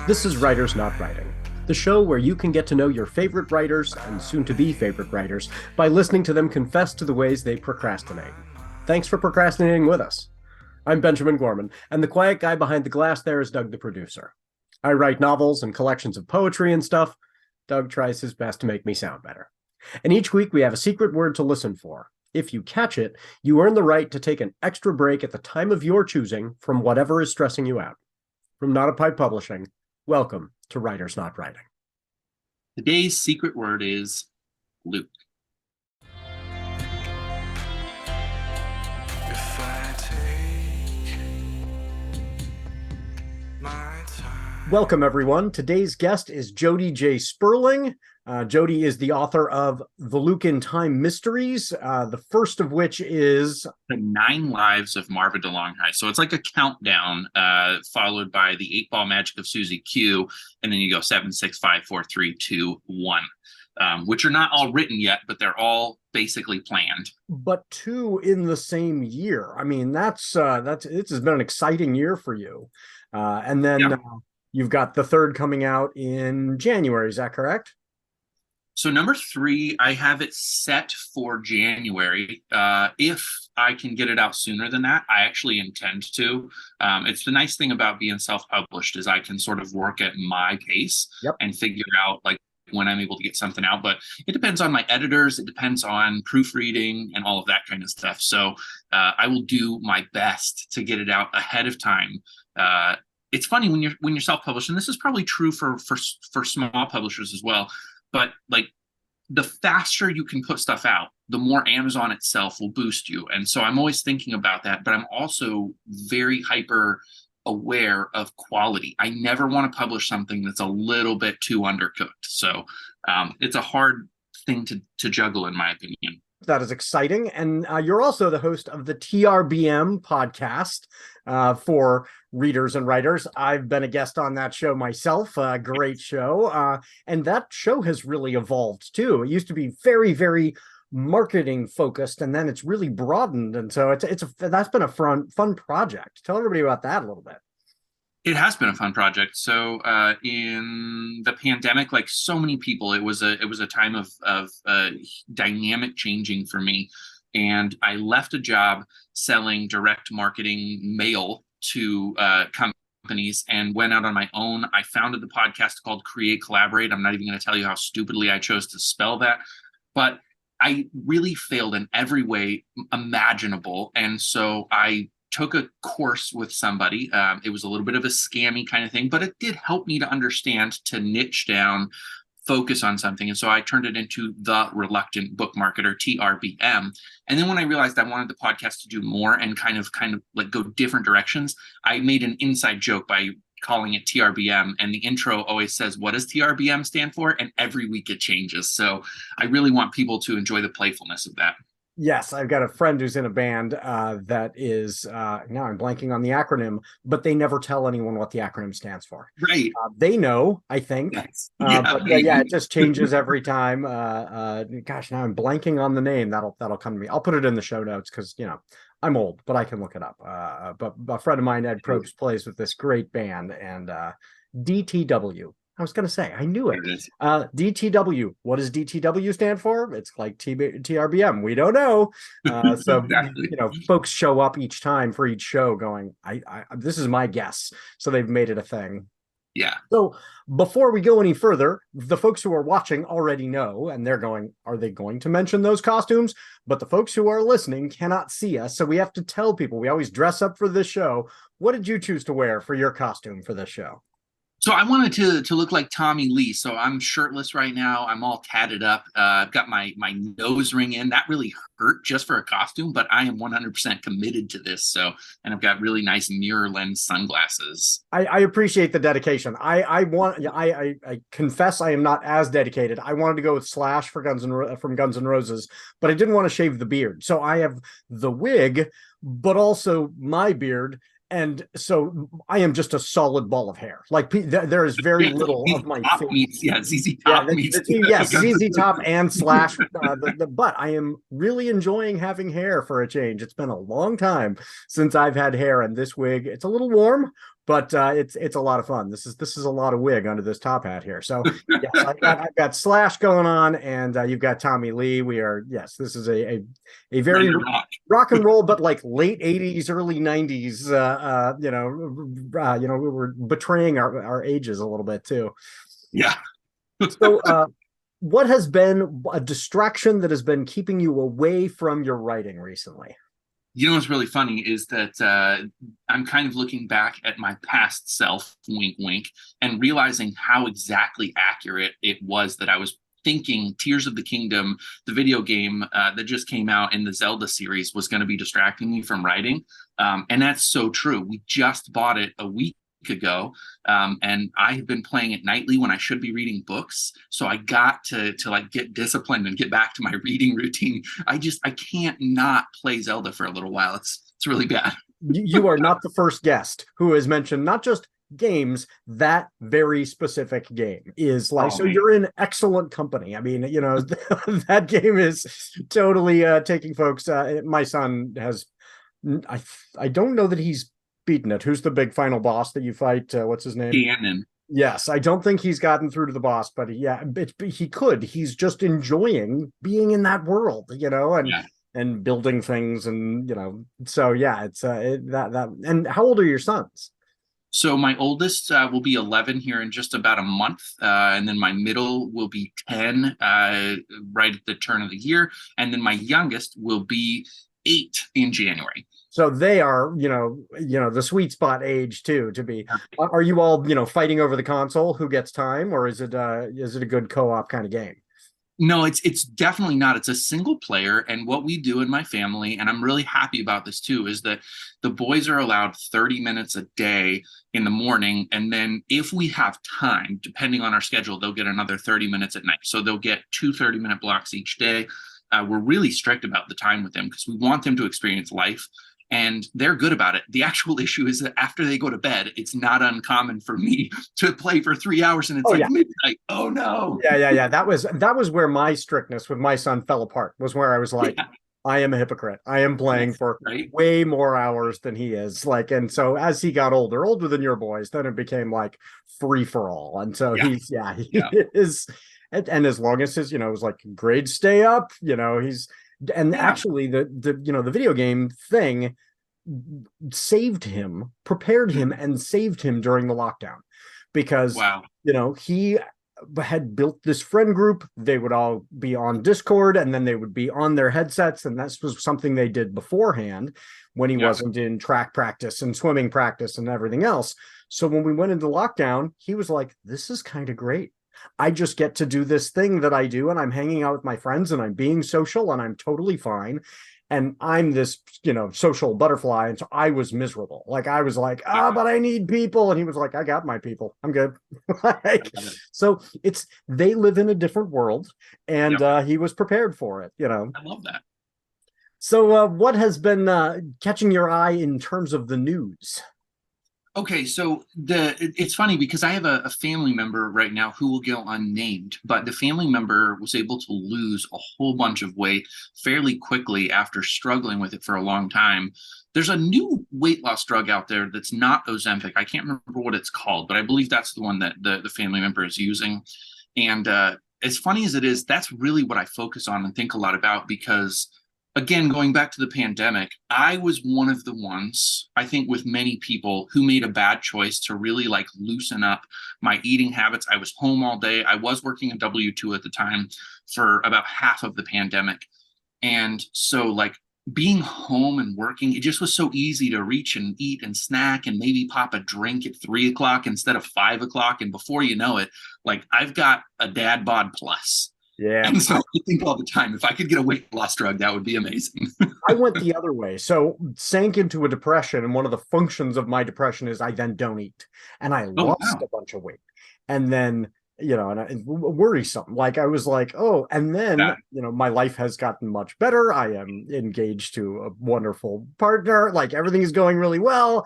This is Writers Not Writing, the show where you can get to know your favorite writers and soon-to-be favorite writers by listening to them confess to the ways they procrastinate. Thanks for procrastinating with us. I'm Benjamin Gorman, and the quiet guy behind the glass there is Doug the producer. I write novels and collections of poetry and stuff. Doug tries his best to make me sound better. And each week we have a secret word to listen for. If you catch it, you earn the right to take an extra break at the time of your choosing from whatever is stressing you out. From Not a Pipe Publishing, welcome to Writers Not Writing. Today's secret word is Luke. If I take my time. Welcome, everyone. Today's guest is Jody J. Sperling. Jody is the author of The Luke in Time Mysteries, the first of which is The 9 Lives of Marva DeLonghI. So it's like a countdown, followed by the 8-ball magic of Susie Q, and then you go 7, 6, 5, 4, 3, 2, 1, which are not all written yet, but they're all basically planned. But 2 in the same year. I mean, this has been an exciting year for you. And then you've got the 3rd coming out in January. Is that correct? So number 3, I have it set for January. If I can get it out sooner than that, I actually intend to. It's the nice thing about being self-published is I can sort of work at my pace and figure out like when I'm able to get something out. But it depends on my editors. It depends on proofreading and all of that kind of stuff. So I will do my best to get it out ahead of time. It's funny when you're self-published, and this is probably true for small publishers as well. But like the faster you can put stuff out, the more Amazon itself will boost you. And so I'm always thinking about that, but I'm also very hyper aware of quality. I never want to publish something that's a little bit too undercooked. So it's a hard thing to juggle, in my opinion. That is exciting. And you're also the host of the TRBM podcast for readers and writers. I've been a guest on that show myself. Great show. And that show has really evolved too. It used to be very, very marketing focused, and then it's really broadened. And so that's been a fun project. Tell everybody about that a little bit. It has been a fun project. So in the pandemic, like so many people, it was a time of dynamic changing for me. And I left a job selling direct marketing mail to companies and went out on my own. I founded the podcast called Create Collaborate. I'm not even going to tell you how stupidly I chose to spell that, but I really failed in every way imaginable. And so I took a course with somebody. It was a little bit of a scammy kind of thing, but it did help me to understand, to niche down, focus on something. And so I turned it into The Reluctant Book Marketer, TRBM. And then when I realized I wanted the podcast to do more and kind of like go different directions, I made an inside joke by calling it TRBM. And the intro always says, what does TRBM stand for? And every week it changes. So I really want people to enjoy the playfulness of that. Yes, I've got a friend who's in a band that is, now I'm blanking on the acronym, but they never tell anyone what the acronym stands for. Right. They know, I think. Yes. But it just changes every time. Gosh, now I'm blanking on the name. That'll come to me. I'll put it in the show notes because, I'm old, but I can look it up. But a friend of mine, Ed Probst, plays with this great band, and DTW. I was going to say, I knew it. DTW. What does DTW stand for? It's like TRBM. We don't know. So, Exactly. Folks show up each time for each show going, this is my guess. So they've made it a thing. Yeah. So before we go any further, the folks who are watching already know, and they're going, are they going to mention those costumes? But the folks who are listening cannot see us. So we have to tell people, we always dress up for this show. What did you choose to wear for your costume for this show? So I wanted to look like Tommy Lee. So I'm shirtless right now. I'm all tatted up. I've got my nose ring in. That really hurt just for a costume, but I am 100% committed to this. So, and I've got really nice mirror lens sunglasses. I appreciate the dedication. I confess I am not as dedicated. I wanted to go with Slash from Guns N' Roses, but I didn't want to shave the beard. So I have the wig, but also my beard. And so I am just a solid ball of hair. Like there is very little of my face. ZZ Top meets. Yes, ZZ Top and Slash. But I am really enjoying having hair for a change. It's been a long time since I've had hair, and this wig, it's a little warm, but it's a lot of fun. This is a lot of wig under this top hat here. So yes, I've got Slash going on, and you've got Tommy Lee. Yes, this is a very rock and roll, but like late 80s, early 90s. We were betraying our ages a little bit too. Yeah. So what has been a distraction that has been keeping you away from your writing recently? You know what's really funny is that I'm kind of looking back at my past self, wink, wink, and realizing how exactly accurate it was that I was thinking Tears of the Kingdom, the video game that just came out in the Zelda series, was going to be distracting me from writing. And that's so true. We just bought it a week ago, and I have been playing it nightly when I should be reading books. So I got to like get disciplined and get back to my reading routine. I can't not play Zelda for a little while. It's really bad. You are not the first guest who has mentioned not just games, that very specific game is like, so you're in excellent company. I mean, that game is totally taking folks. My son has, I don't know that he's beaten it. Who's the big final boss that you fight? What's his name? Ganon. Yes, I don't think he's gotten through to the boss, but he could. He's just enjoying being in that world, and building things, and So yeah, it's that. And how old are your sons? So my oldest will be 11 here in just about a month, and then my middle will be 10 right at the turn of the year, and then my youngest will be 8 in January. So they are, the sweet spot age too, to be. Are you all, fighting over the console? Who gets time, or is it a good co-op kind of game? No, it's definitely not. It's a single player, and what we do in my family, and I'm really happy about this too, is that the boys are allowed 30 minutes a day in the morning, and then if we have time, depending on our schedule, they'll get another 30 minutes at night. So they'll get 2 30-minute blocks each day. We're really strict about the time with them because we want them to experience life. And they're good about it. The actual issue is that after they go to bed, it's not uncommon for me to play for 3 hours, and it's midnight. Oh no. Yeah. That was where my strictness with my son fell apart, was where I was like, I am a hypocrite. I am playing for way more hours than he is. And so as he got older than your boys, then it became like free for all. And so he is, and as long as his, it was like grades stay up, actually the video game thing prepared him and saved him during the lockdown, because he had built this friend group. They would all be on Discord, and then they would be on their headsets, and that was something they did beforehand when he wasn't in track practice and swimming practice and everything else. So when we went into lockdown, he was like, this is kind of great. I just get to do this thing that I do, and I'm hanging out with my friends, and I'm being social, and I'm totally fine. And I'm this, social butterfly. And so I was miserable. I was like, but I need people. And he was like, I got my people. I'm good. So they live in a different world, and he was prepared for it, I love that. So what has been catching your eye in terms of the news? Okay, so it's funny because I have a family member right now who will go unnamed, but the family member was able to lose a whole bunch of weight fairly quickly after struggling with it for a long time. There's a new weight loss drug out there that's not Ozempic. I can't remember what it's called, but I believe that's the one that the family member is using. And as funny as it is, that's really what I focus on and think a lot about, because again, going back to the pandemic, I was one of the ones, I think with many people, who made a bad choice to really loosen up my eating habits. I was home all day. I was working a W-2 at the time for about half of the pandemic. And so being home and working, it just was so easy to reach and eat and snack and maybe pop a drink at 3 o'clock instead of 5 o'clock. And before you know it, I've got a dad bod plus. Yeah. And so I think all the time, if I could get a weight loss drug, that would be amazing. I went the other way. So sank into a depression. And one of the functions of my depression is I then don't eat. And I lost a bunch of weight. And then, and worrisome. I was like, and then, my life has gotten much better. I am engaged to a wonderful partner. Everything is going really well.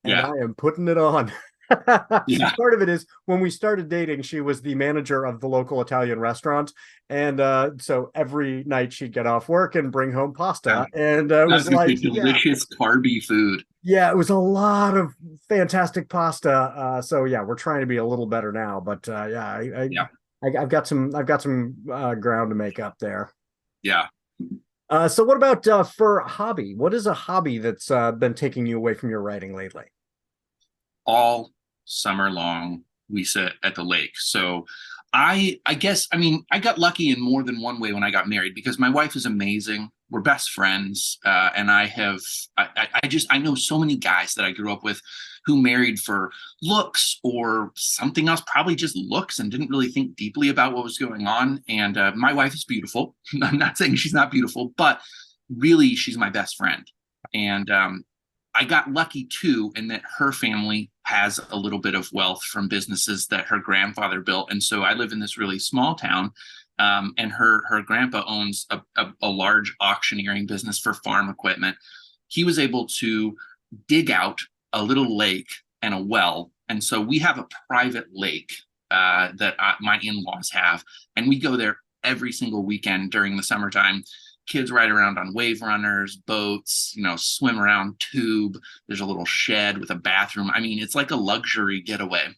And I am putting it on. Part of it is when we started dating, she was the manager of the local Italian restaurant, and so every night she'd get off work and bring home pasta, and it was delicious carby food. Yeah, it was a lot of fantastic pasta. So yeah, we're trying to be a little better now, but yeah, Yeah, I've got some ground to make up there. yeah. So what about for hobby? What is a hobby that's been taking you away from your writing lately? All summer long we sit at the lake. So I guess I mean I got lucky in more than one way when I got married because my wife is amazing. We're best friends, and I just I know so many guys that I grew up with who married for looks or something else, probably just looks, and didn't really think deeply about what was going on. And my wife is beautiful. I'm not saying she's not beautiful, but really she's my best friend. And I got lucky too in that her family has a little bit of wealth from businesses that her grandfather built. And so I live in this really small town, and her grandpa owns a large auctioneering business for farm equipment. He was able to dig out a little lake and a well. And so we have a private lake that my in-laws have, and we go there every single weekend during the summertime. Kids ride around on wave runners, boats, swim around, tube. There's a little shed with a bathroom. I mean, it's like a luxury getaway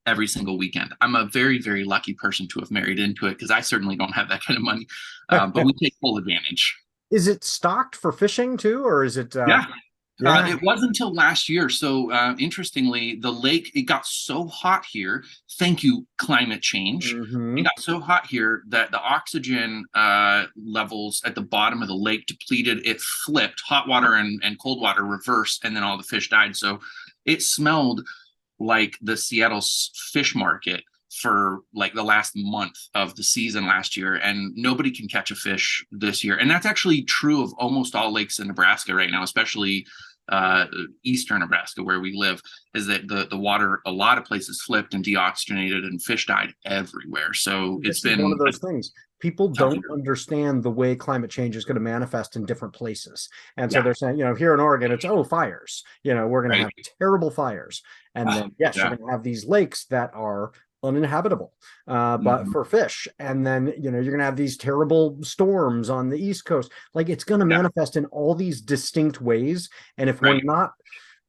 every single weekend. I'm a very, very lucky person to have married into it because I certainly don't have that kind of money. But we take full advantage. Is it stocked for fishing too, or is it Yeah. yeah. It wasn't until last year. So interestingly, the lake, it got so hot here. Thank you, climate change. Hmm. It got so hot here that the oxygen levels at the bottom of the lake depleted. It flipped, hot water and cold water reversed, and then all the fish died. So it smelled like the Seattle fish market for like the last month of the season last year, and nobody can catch a fish this year. And that's actually true of almost all lakes in Nebraska right now, especially eastern Nebraska where we live, is that the water, a lot of places flipped and deoxygenated and fish died everywhere. So it's This is been one of those things. People don't understand the way climate change is going to manifest in different places. And so yeah, they're saying, here in Oregon, it's, fires. We're going to right. have terrible fires. And then, yes, Yeah. you're going to have these lakes that are uninhabitable, but Mhm. for fish. And then, you're going to have these terrible storms on the East Coast. Like it's going to Yeah, manifest in all these distinct ways. And if we're right. not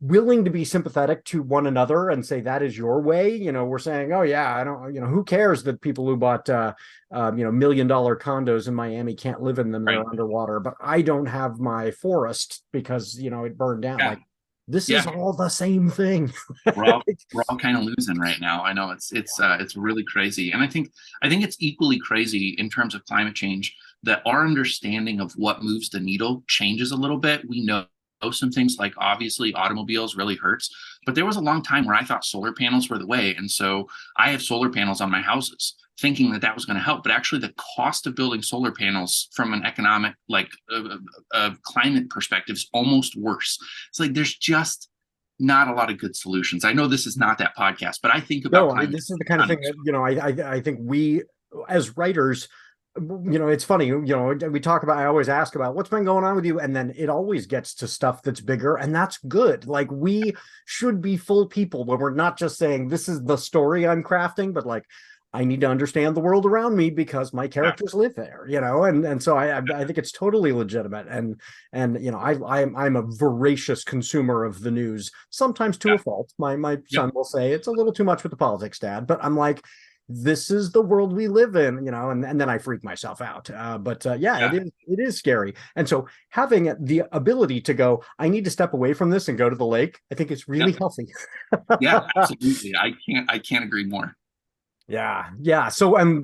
willing to be sympathetic to one another and say that is your way, we're saying, oh yeah, I don't, who cares that people who bought $1 million condos in Miami can't live in them, Right. they're underwater, but I don't have my forest because it burned down. Yeah. Like this is Yeah. all the same thing. We're all kind of losing right now. I know it's really crazy. And I think it's equally crazy in terms of climate change that our understanding of what moves the needle changes a little bit. We know some things like obviously automobiles really hurts, but there was a long time where I thought solar panels were the way. And so I have solar panels on my houses thinking that was going to help, but actually the cost of building solar panels from an economic climate perspective is almost worse. It's like there's just not a lot of good solutions. I know this is not that podcast, but I think about No, climate. this is the kind of thing that I think we as writers, it's funny, we talk about, I always ask about what's been going on with you, and then it always gets to stuff that's bigger, and that's good. Like we should be full people when we're not just saying this is the story I'm crafting, but like I need to understand the world around me because my Yeah, characters live there, and so I think it's totally legitimate, and I'm a voracious consumer of the news, sometimes to yeah, a fault. My yeah, son will say it's a little too much with the politics, Dad, but I'm like, this is the world we live in, and then I freak myself out. But yeah, yeah, it is scary. And so having the ability to go, I need to step away from this and go to the lake, I think it's yeah, really healthy. yeah, absolutely. I can't agree more. Yeah, yeah. So and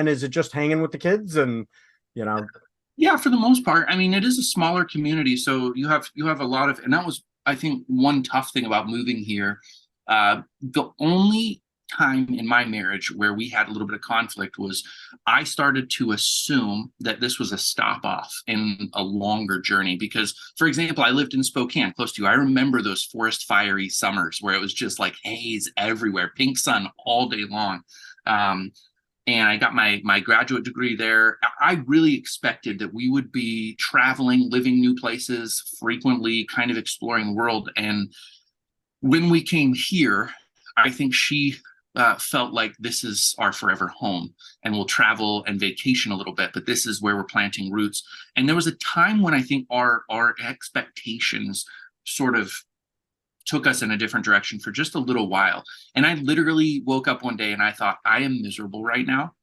is it just hanging with the kids and you know? Yeah, for the most part. I mean, it is a smaller community, so you have a lot of, and that was, I think, one tough thing about moving here. The only time in my marriage where we had a little bit of conflict was I started to assume that this was a stop off in a longer journey. Because, for example, I lived in Spokane, close to you. I remember those forest fiery summers where it was just like haze everywhere, pink sun all day long. Um, and I got my graduate degree there. I really expected that we would be traveling, living new places, frequently kind of exploring the world. And when we came here, I think she felt like this is our forever home, and we'll travel and vacation a little bit, but this is where we're planting roots. And there was a time when I think our expectations sort of took us in a different direction for just a little while. And I literally woke up one day and I thought, I am miserable right now.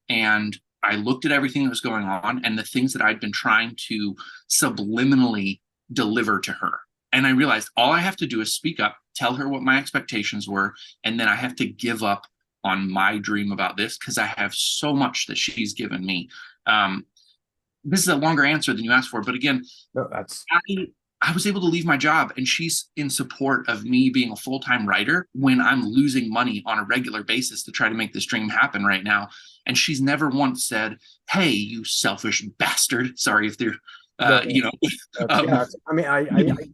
And I looked at everything that was going on and the things that I'd been trying to subliminally deliver to her. And I realized all I have to do is speak up, tell her what my expectations were, and then I have to give up on my dream about this because I have so much that she's given me. This is a longer answer than you asked for, but again, No, that's I was able to leave my job, and she's in support of me being a full-time writer when I'm losing money on a regular basis to try to make this dream happen right now. And she's never once said, "Hey, you selfish bastard." Sorry if they're, you know. I mean,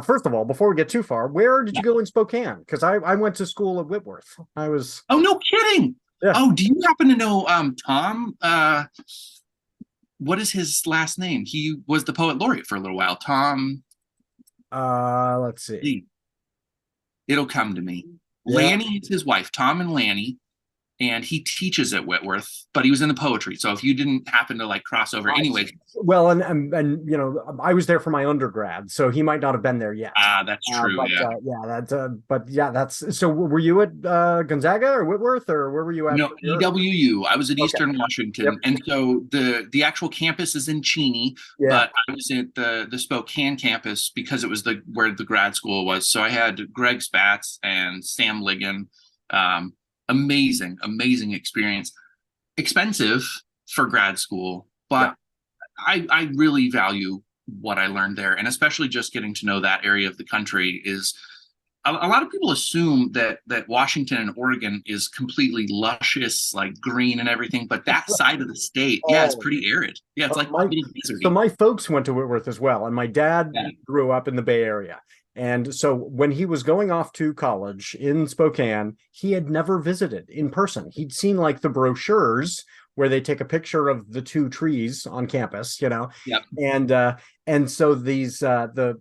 first of all, before we get too far, where did you go in Spokane? Because I went to school at Whitworth. I was. Oh, no kidding. Yeah. Oh, do you happen to know Tom? What is his last name? He was the poet laureate for a little while. Tom. Let's see. It'll come to me. Yeah. Lanny is his wife, Tom and Lanny, and he teaches at Whitworth, but he was in the poetry. So if you didn't happen to like cross over, anyway. Well, and you know, I was there for my undergrad, so he might not have been there yet. That's true. But that's so. Were you at Gonzaga or Whitworth, or where were you at? No, EWU. I was at Eastern Washington, Yep. and so the actual campus is in Cheney, but I was at the Spokane campus because it was where the grad school was. So I had Greg Spatz and Sam Ligon. Amazing experience. Expensive for grad school, but I really value what I learned there, and especially just getting to know that area of the country. Is a lot of people assume that Washington and Oregon is completely luscious, like green and everything, but that side of the state, it's pretty arid. Yeah, it's like so my folks went to Whitworth as well, and my dad grew up in the Bay Area. And so when he was going off to college in Spokane, he had never visited in person. He'd seen like the brochures where they take a picture of the two trees on campus, you know. Yep. And so these the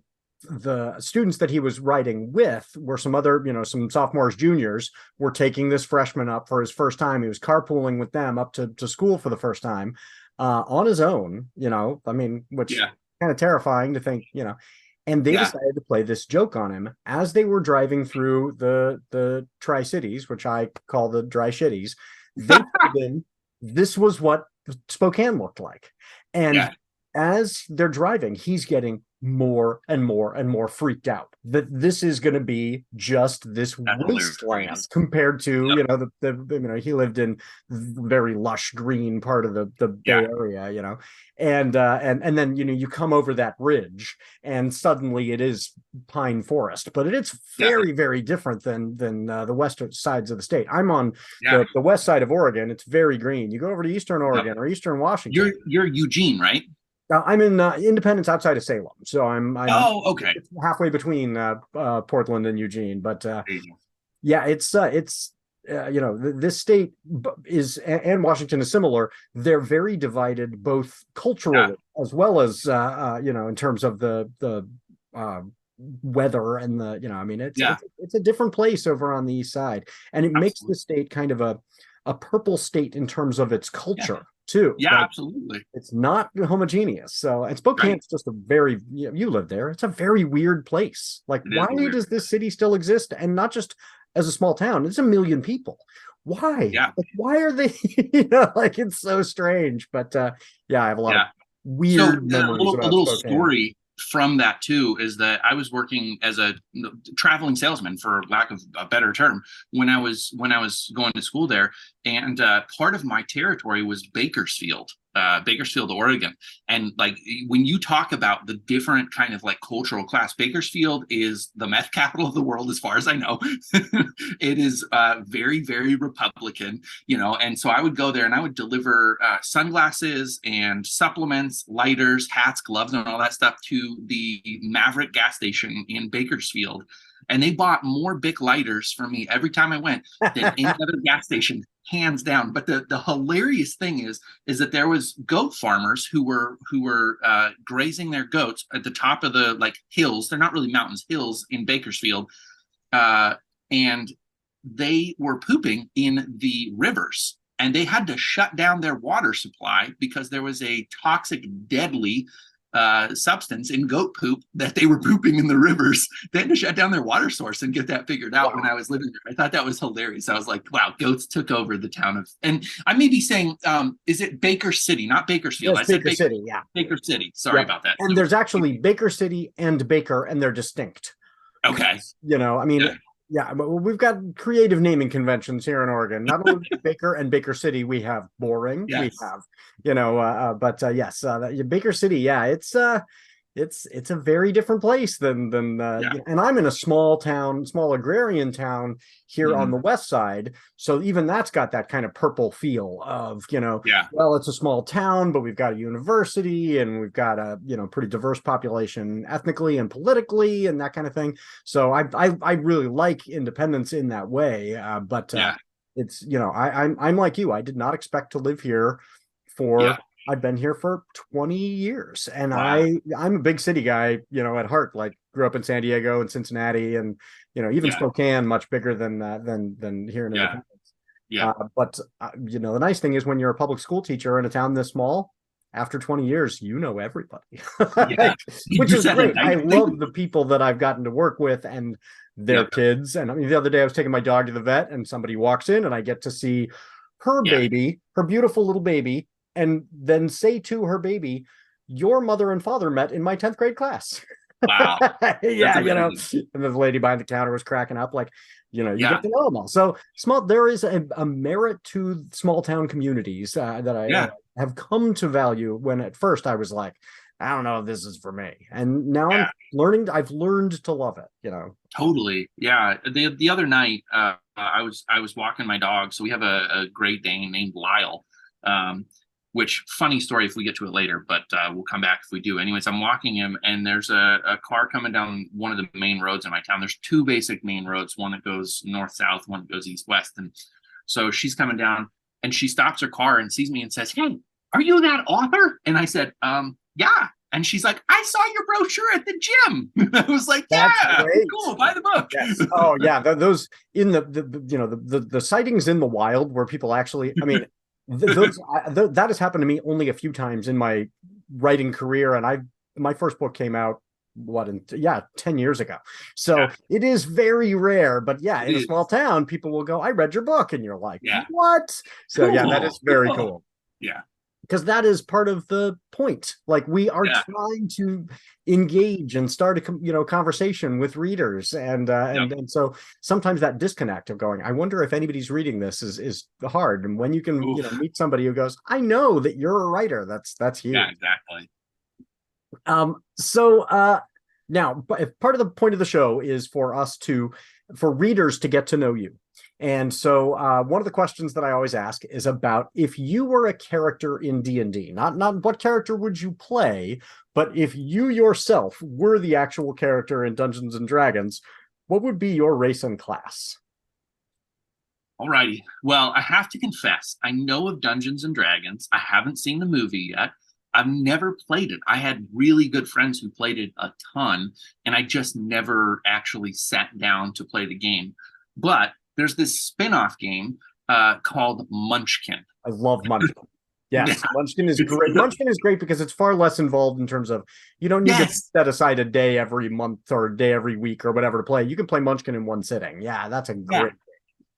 students that he was writing with were some other, you know, some sophomores, juniors were taking this freshman up for his first time. He was carpooling with them up to school for the first time on his own, you know. I mean, which kind of terrifying to think, you know. And they decided to play this joke on him as they were driving through the Tri-Cities, which I call the Dry Shitties. They told him this was what Spokane looked like. And as they're driving, he's getting more and more and more freaked out that this is going to be just this wasteland compared to, you know, the you know, he lived in very lush green part of the Bay Area, you know, and then, you know, you come over that ridge and suddenly it is pine forest, but it's very, very different than the western sides of the state. I'm on the west side of Oregon. It's very green. You go over to Eastern Oregon or Eastern Washington. You're Eugene, right? I'm in Independence outside of Salem, so I'm okay, halfway between Portland and Eugene. But it's you know, this state is, and Washington is similar. They're very divided, both culturally as well as you know, in terms of the weather and the, you know, I mean, it's a different place over on the east side, and it makes the state kind of a purple state in terms of its culture. Too. Yeah, like, absolutely. It's not homogeneous. So, and Spokane's just a very, you live there. It's a very weird place. Like, why does this city still exist? And not just as a small town, it's 1 million people. Why? Yeah. Like, why are they, you know, like, it's so strange. But I have a lot of weird memories about a little Spokane. story from that too is that I was working as a traveling salesman, for lack of a better term, when I was going to school there, and part of my territory was Bakersfield, Oregon. And like, when you talk about the different kind of like cultural class, Bakersfield is the meth capital of the world, as far as I know. It is very, very Republican, you know. And so I would go there and I would deliver sunglasses and supplements, lighters, hats, gloves, and all that stuff to the Maverick gas station in Bakersfield. And they bought more Bic lighters for me every time I went than any other gas station, hands down. But the hilarious thing is that there was goat farmers who were grazing their goats at the top of the like hills. They're not really mountains, hills in Bakersfield, and they were pooping in the rivers, and they had to shut down their water supply because there was a toxic, deadly substance in goat poop that they were pooping in the rivers. They had to shut down their water source and get that figured out when I was living there. I thought that was hilarious. I was like, wow, goats took over the town of, and I may be saying, is it Baker City, not Bakersfield? Yes, Baker City, yeah. Baker City. Sorry about that. And there's actually Baker City and Baker, and they're distinct. Okay. You know, I mean, yeah, but we've got creative naming conventions here in Oregon. Not only Baker and Baker City, we have boring. Yes. We have, you know, yes, Baker City. Yeah, it's a very different place than and I'm in a small agrarian town here on the west side, so even that's got that kind of purple feel of, you know, well, it's a small town, but we've got a university and we've got a, you know, pretty diverse population ethnically and politically and that kind of thing. So I really like independence in that way, it's, you know, I'm like you. I did not expect to live here for I've been here for 20 years, and I'm a big city guy, you know, at heart. Like, grew up in San Diego and Cincinnati, and, you know, even Spokane, much bigger than here in Independence. But you know, the nice thing is when you're a public school teacher in a town this small, after 20 years, you know everybody, which is great. I love the people that I've gotten to work with and their kids. And I mean, the other day I was taking my dog to the vet, and somebody walks in, and I get to see her baby, her beautiful little baby, and then say to her baby, your mother and father met in my 10th grade class. Wow. You know, and the lady behind the counter was cracking up, like, you know, you get to know them all. So there is a merit to small town communities that I have come to value, when at first I was like, I don't know if this is for me. And now I've learned to love it, you know. Totally. Yeah. The other night, I was walking my dog. So we have a Great Dane named Lyle. Which, funny story if we get to it later, but we'll come back if we do. Anyways, I'm walking him, and there's a car coming down one of the main roads in my town. There's two basic main roads, one that goes north-south, one that goes east-west. And so she's coming down, and she stops her car and sees me and says, hey, are you that author? And I said, yeah. And she's like, I saw your brochure at the gym. I was like, yeah, cool, buy the book. Yes. Oh, yeah, those in the sightings in the wild where people actually, I mean, that has happened to me only a few times in my writing career, and my first book came out 10 years ago, so it is very rare. But in a small town, people will go, I read your book, and you're like, what? So cool. That is very cool. Because that is part of the point. Like, we are trying to engage and start a conversation with readers, and so sometimes that disconnect of going, I wonder if anybody's reading this is hard. And when you can meet somebody who goes, I know that you're a writer, that's huge. Yeah, exactly. Now, if part of the point of the show is for readers to get to know you. And so one of the questions that I always ask is about, if you were a character in D&D, not what character would you play, but if you yourself were the actual character in Dungeons and Dragons, what would be your race and class? Alrighty. Well, I have to confess, I know of Dungeons and Dragons. I haven't seen the movie yet. I've never played it. I had really good friends who played it a ton, and I just never actually sat down to play the game. But there's this spin-off game called Munchkin. I love Munchkin. Yes, Munchkin is great. Munchkin is great because it's far less involved in terms of, you don't need to set aside a day every month or a day every week or whatever to play. You can play Munchkin in one sitting. Yeah, that's a great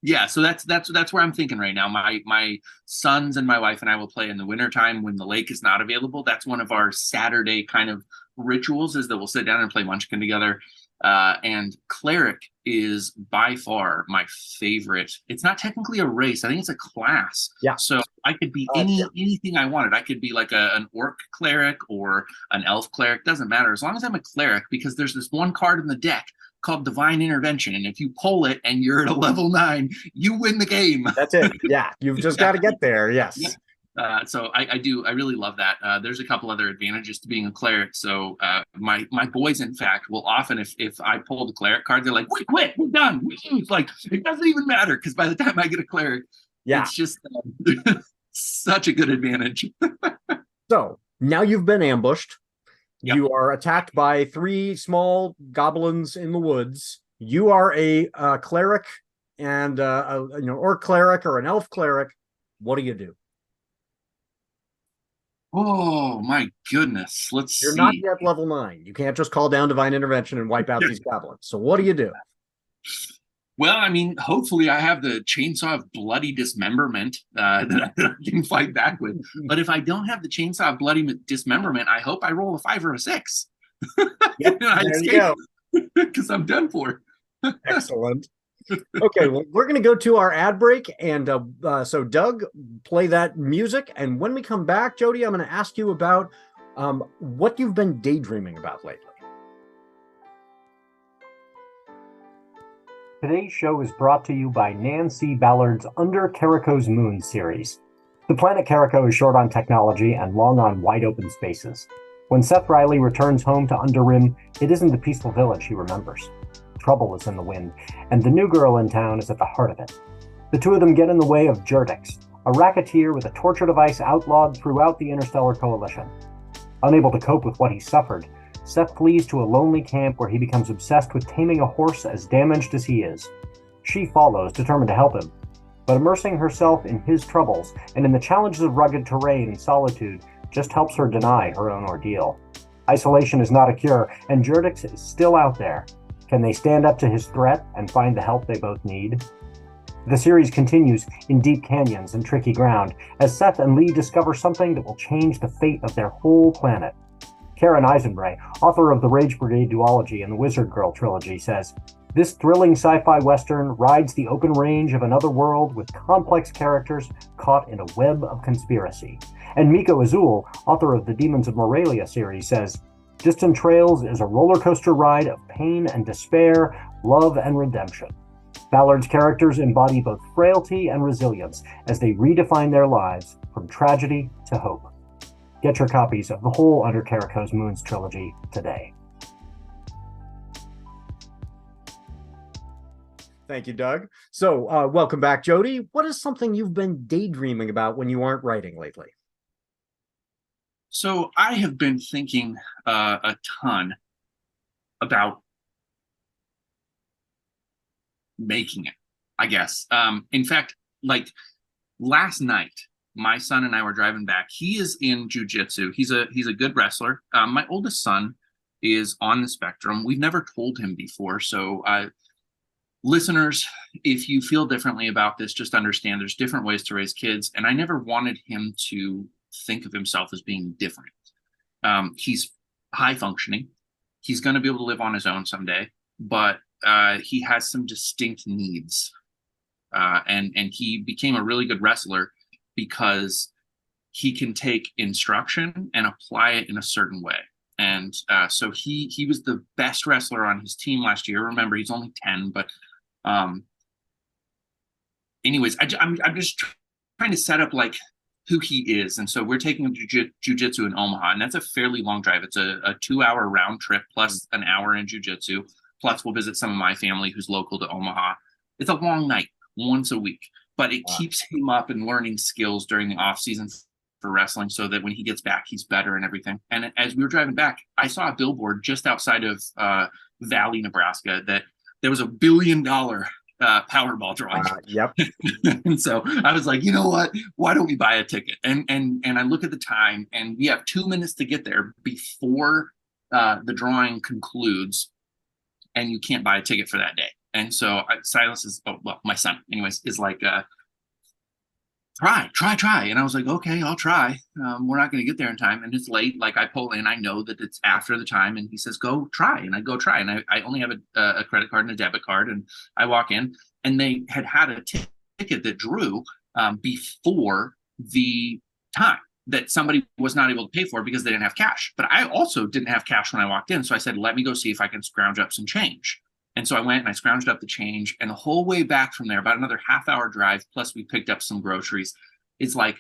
Yeah, so that's where I'm thinking right now. My sons and my wife and I will play in the wintertime when the lake is not available. That's one of our Saturday kind of rituals, is that we'll sit down and play Munchkin together. And Cleric is by far my favorite. It's not technically a race. I think it's a class. Yeah. So I could be anything I wanted. I could be like an orc cleric or an elf cleric. Doesn't matter, as long as I'm a cleric, because there's this one card in the deck called Divine Intervention, and if you pull it and you're at a level 9, you win the game. That's it. Yeah, you've just got to get there. Yes. Yeah. So I really love that. There's a couple other advantages to being a cleric. So my boys, in fact, will often, if I pull the cleric card, they're like, we quit, we're done. It's like, it doesn't even matter, because by the time I get a cleric, it's just such a good advantage. So now you've been ambushed. Yep. You are attacked by 3 small goblins in the woods. You are a cleric, and or cleric or an elf cleric. What do you do? Oh my goodness. Let's You're not see. yet level 9. You can't just call down divine intervention and wipe out these goblins. So what do you do? Well, I mean, hopefully I have the chainsaw of bloody dismemberment that I can fight back with. But if I don't have the chainsaw of bloody dismemberment, I hope I roll a 5 or a 6. Yep, there you go. Because I'm done for. Excellent. Okay, well, we're going to go to our ad break. And so, Doug, play that music. And when we come back, Jody, I'm going to ask you about what you've been daydreaming about lately. Today's show is brought to you by Nancy Ballard's Under Carico's Moon series. The planet Carico is short on technology and long on wide open spaces. When Seth Riley returns home to Underrim, it isn't the peaceful village he remembers. Trouble is in the wind, and the new girl in town is at the heart of it. The two of them get in the way of Jerdix, a racketeer with a torture device outlawed throughout the Interstellar Coalition. Unable to cope with what he suffered, Seth flees to a lonely camp where he becomes obsessed with taming a horse as damaged as he is. She follows, determined to help him, but immersing herself in his troubles and in the challenges of rugged terrain and solitude just helps her deny her own ordeal. Isolation is not a cure, and Jerdix is still out there. Can they stand up to his threat and find the help they both need? The series continues in deep canyons and tricky ground as Seth and Lee discover something that will change the fate of their whole planet. Karen Eisenbray, author of the Rage Brigade duology and the Wizard Girl trilogy, says, "This thrilling sci-fi western rides the open range of another world with complex characters caught in a web of conspiracy." And Miko Azul, author of the Demons of Moralia series, says, "Distant Trails is a roller coaster ride of pain and despair, love and redemption." Ballard's characters embody both frailty and resilience as they redefine their lives from tragedy to hope. Get your copies of the whole Under Carico's Moons trilogy today. Thank you, Doug. So, welcome back, Jody. What is something you've been daydreaming about when you aren't writing lately? So I have been thinking a ton about making it, I guess. In fact, like last night, my son and I were driving back. He is in jujitsu. He's a good wrestler. My oldest son is on the spectrum. We've never told him before. So listeners, if you feel differently about this, just understand there's different ways to raise kids. And I never wanted him to think of himself as being different. He's high functioning. He's going to be able to live on his own someday, but he has some distinct needs. And he became a really good wrestler because he can take instruction and apply it in a certain way. And so he was the best wrestler on his team last year. Remember, he's only 10, but anyways, I'm just trying to set up like who he is. And so we're taking him to jujitsu in Omaha, and that's a fairly long drive. It's a 2-hour round trip plus an hour in jujitsu. Plus we'll visit some of my family who's local to Omaha. It's a long night once a week, but it keeps him up and learning skills during the off season for wrestling so that when he gets back, he's better and everything. And as we were driving back, I saw a billboard just outside of Valley, Nebraska, that there was $1 billion Powerball drawing. Yep. And so I was like, you know what? Why don't we buy a ticket? And I look at the time, and we have 2 minutes to get there before the drawing concludes, and you can't buy a ticket for that day. And so Silas is, my son, anyways, is like, try. And I was like, okay, I'll try. We're not going to get there in time. And it's late. Like I pull in, I know that it's after the time. And he says, go try. And I go try. And I only have a credit card and a debit card. And I walk in, and they had a ticket that drew before the time that somebody was not able to pay for because they didn't have cash. But I also didn't have cash when I walked in. So I said, let me go see if I can scrounge up some change. And so I went and I scrounged up the change, and the whole way back from there, about another half-hour drive, plus we picked up some groceries. It's like,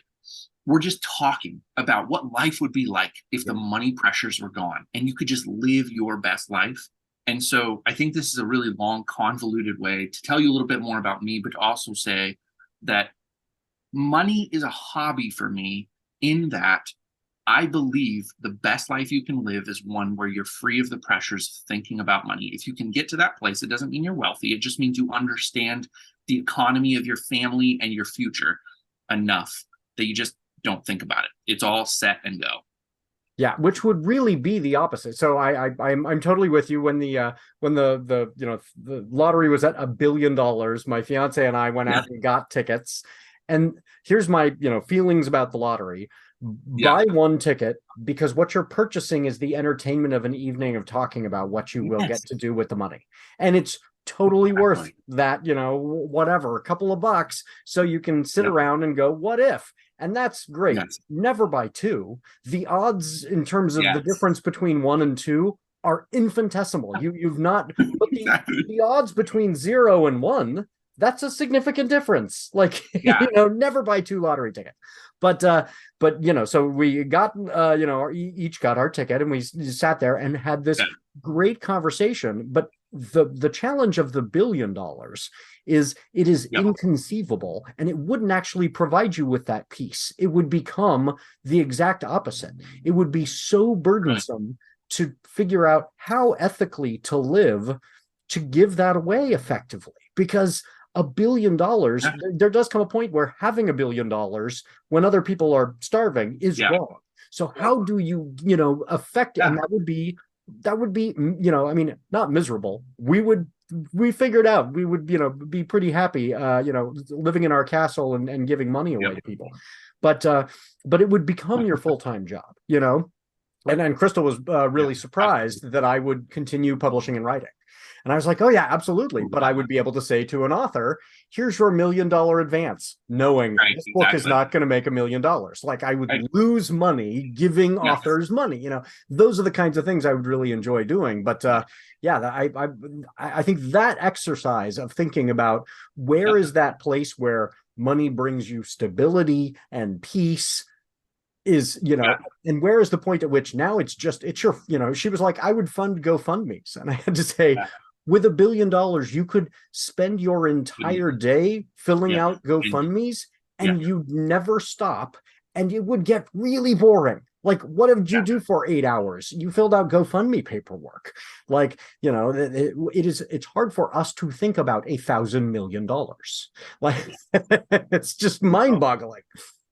we're just talking about what life would be like if the money pressures were gone and you could just live your best life. And so I think this is a really long, convoluted way to tell you a little bit more about me, but to also say that money is a hobby for me, in that I believe the best life you can live is one where you're free of the pressures of thinking about money. If you can get to that place, it doesn't mean you're wealthy. It just means you understand the economy of your family and your future enough that you just don't think about it. It's all set and go. Yeah, which would really be the opposite. So I'm totally with you. When the the lottery was at $1 billion, my fiance and I went out and got tickets. And here's my feelings about the lottery. Buy one ticket, because what you're purchasing is the entertainment of an evening of talking about what you will get to do with the money. And it's totally worth that, whatever, a couple of bucks, so you can sit around and go, what if? And that's great. Never buy two. The odds in terms of the difference between 1 and 2 are infinitesimal. You've not, but the odds between 0 and 1, that's a significant difference. Like, never buy 2 lottery tickets. But so we got each got our ticket, and we sat there and had this great conversation. But the challenge of the $1 billion is it is inconceivable, and it wouldn't actually provide you with that peace. It would become the exact opposite. It would be so burdensome to figure out how ethically to live to give that away effectively, because $1 billion, there does come a point where having $1 billion when other people are starving is wrong. So how do you, affect it? And that would be, not miserable. We figured out we would, be pretty happy, living in our castle and giving money away to people. But it would become your full-time job, And Crystal was really surprised that I would continue publishing and writing. And I was like, oh, yeah, absolutely. But I would be able to say to an author, here's your $1 million advance, knowing this book is not going to make $1 million. Like, I would lose money giving authors money. Those are the kinds of things I would really enjoy doing. But I think that exercise of thinking about where is that place where money brings you stability and peace is, and where is the point at which now it's your, she was like, I would fund GoFundMes. And I had to say, with $1 billion, you could spend your entire day filling out GoFundMes, and you'd never stop, and it would get really boring. Like, what did you do for 8 hours? You filled out GoFundMe paperwork. Like, it's hard for us to think about $1,000 million. Like, it's just mind-boggling.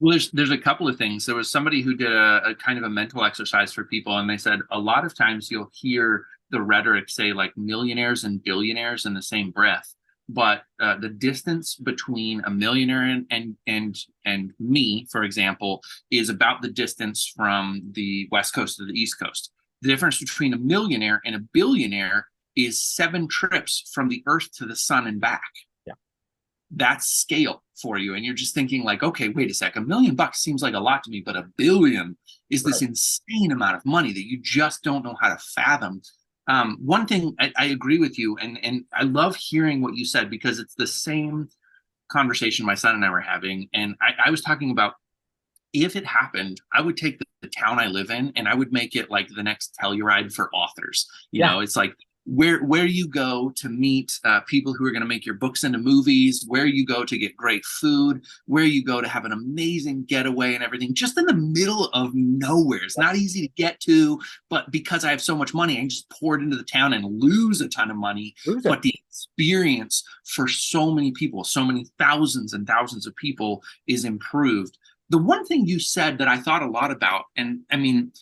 Well, there's a couple of things. There was somebody who did a kind of a mental exercise for people, and they said a lot of times you'll hear the rhetoric say like millionaires and billionaires in the same breath, but the distance between a millionaire and me, for example, is about the distance from the West Coast to the East Coast. The difference between a millionaire and a billionaire is 7 trips from the Earth to the sun and back. That's scale for you. And you're just thinking like, okay, wait a sec, $1 million seems like a lot to me, but $1 billion is this insane amount of money that you just don't know how to fathom. One thing I agree with you, and I love hearing what you said, because it's the same conversation my son and I were having. And I was talking about, if it happened, I would take the town I live in and I would make it like the next Telluride for authors. You know, it's like, where you go to meet people who are going to make your books into movies, where you go to get great food, where you go to have an amazing getaway and everything, just in the middle of nowhere. It's not easy to get to, but because I have so much money, I can just pour it into the town and lose a ton of money. But the experience for so many people, so many thousands and thousands of people, is improved. The one thing you said that I thought a lot about, and I mean,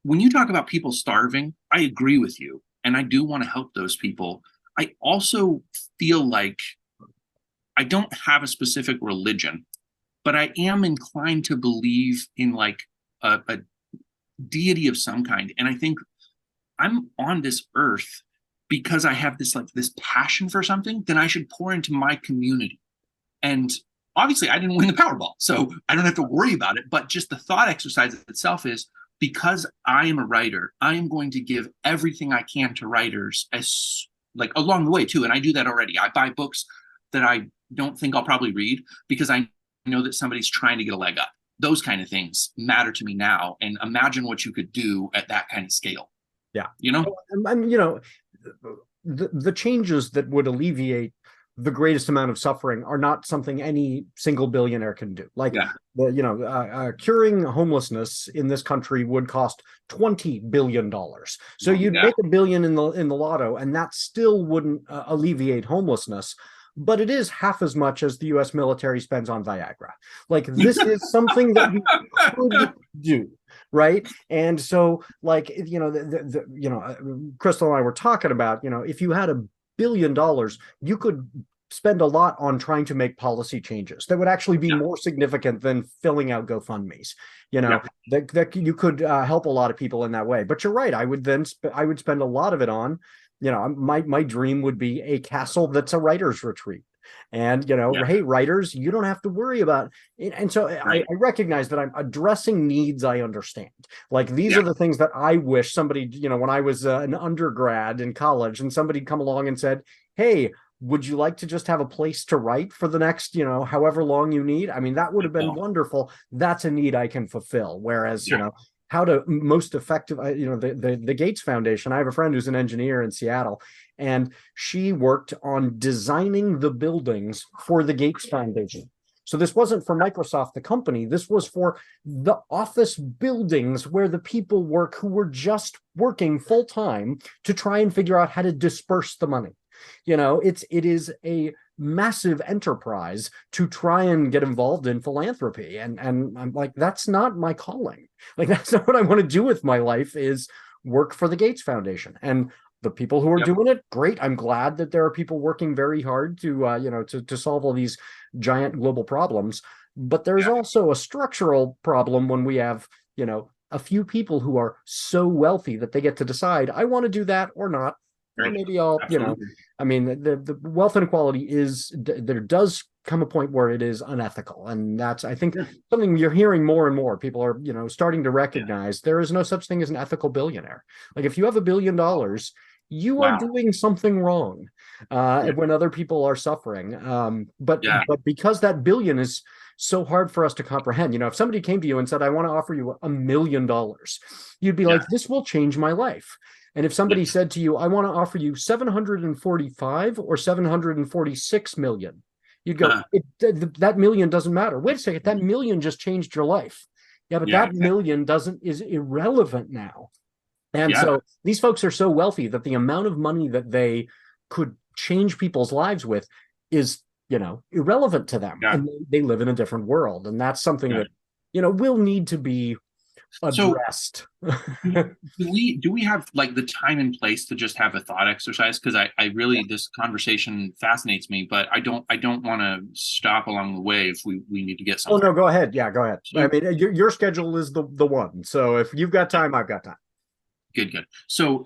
when you talk about people starving, I agree with you. And I do want to help those people. I also feel like I don't have a specific religion, but I am inclined to believe in like a deity of some kind. And I think I'm on this earth because I have this passion for something, then I should pour into my community. And obviously I didn't win the Powerball, so I don't have to worry about it. But just the thought exercise itself is, because I am a writer, I am going to give everything I can to writers, as like along the way too. And I do that already. I buy books that I don't think I'll probably read because I know that somebody's trying to get a leg up. Those kind of things matter to me now. And imagine what you could do at that kind of scale. Yeah. The changes that would alleviate the greatest amount of suffering are not something any single billionaire can do. Like, curing homelessness in this country would cost $20 billion. So you'd make $1 billion in the lotto, and that still wouldn't alleviate homelessness. but it is half as much as the US military spends on Viagra. Like, this is something that we could do, right? And so, like, Crystal and I were talking about, if you had $1 billion, you could spend a lot on trying to make policy changes that would actually be more significant than filling out GoFundMe's. That you could help a lot of people in that way. But you're right. I would spend a lot of it on, my dream would be a castle that's a writer's retreat. And, hey, writers, you don't have to worry about it. And so I recognize that I'm addressing needs I understand. Like, these are the things that I wish somebody, when I was an undergrad in college and somebody come along and said, hey, would you like to just have a place to write for the next, however long you need? I mean, that would have been wonderful. That's a need I can fulfill. Whereas, how to most effective, the Gates Foundation, I have a friend who's an engineer in Seattle, and she worked on designing the buildings for the Gates Foundation. So this wasn't for Microsoft, the company. This was for the office buildings where the people work who were just working full time to try and figure out how to disperse the money. It is a massive enterprise to try and get involved in philanthropy. And I'm like, that's not my calling. Like, that's not what I want to do with my life, is work for the Gates Foundation. And the people who are doing it, great. I'm glad that there are people working very hard to solve all these giant global problems. But there's also a structural problem when we have, a few people who are so wealthy that they get to decide, I want to do that or not. Or maybe I'll, I mean, the wealth inequality there does come a point where it is unethical. And that's, I think, something you're hearing more and more. People are, starting to recognize there is no such thing as an ethical billionaire. Like, if you have $1 billion, you are doing something wrong when other people are suffering. But because that billion is so hard for us to comprehend, if somebody came to you and said, I want to offer you $1 million, you'd be like, this will change my life. And if somebody said to you, I want to offer you 745 or 746 million, you'd go, that million doesn't matter. Wait a second, that million just changed your life. Yeah, but that million is irrelevant now. And so these folks are so wealthy that the amount of money that they could change people's lives with is, irrelevant to them. And they live in a different world. And that's something that, will need to be addressed. So, do we have like the time and place to just have a thought exercise? Because I really, this conversation fascinates me, but I don't want to stop along the way if we need to get something. Oh no, go ahead. Yeah, go ahead. I mean, your schedule is the one. So if you've got time, I've got time. Good. So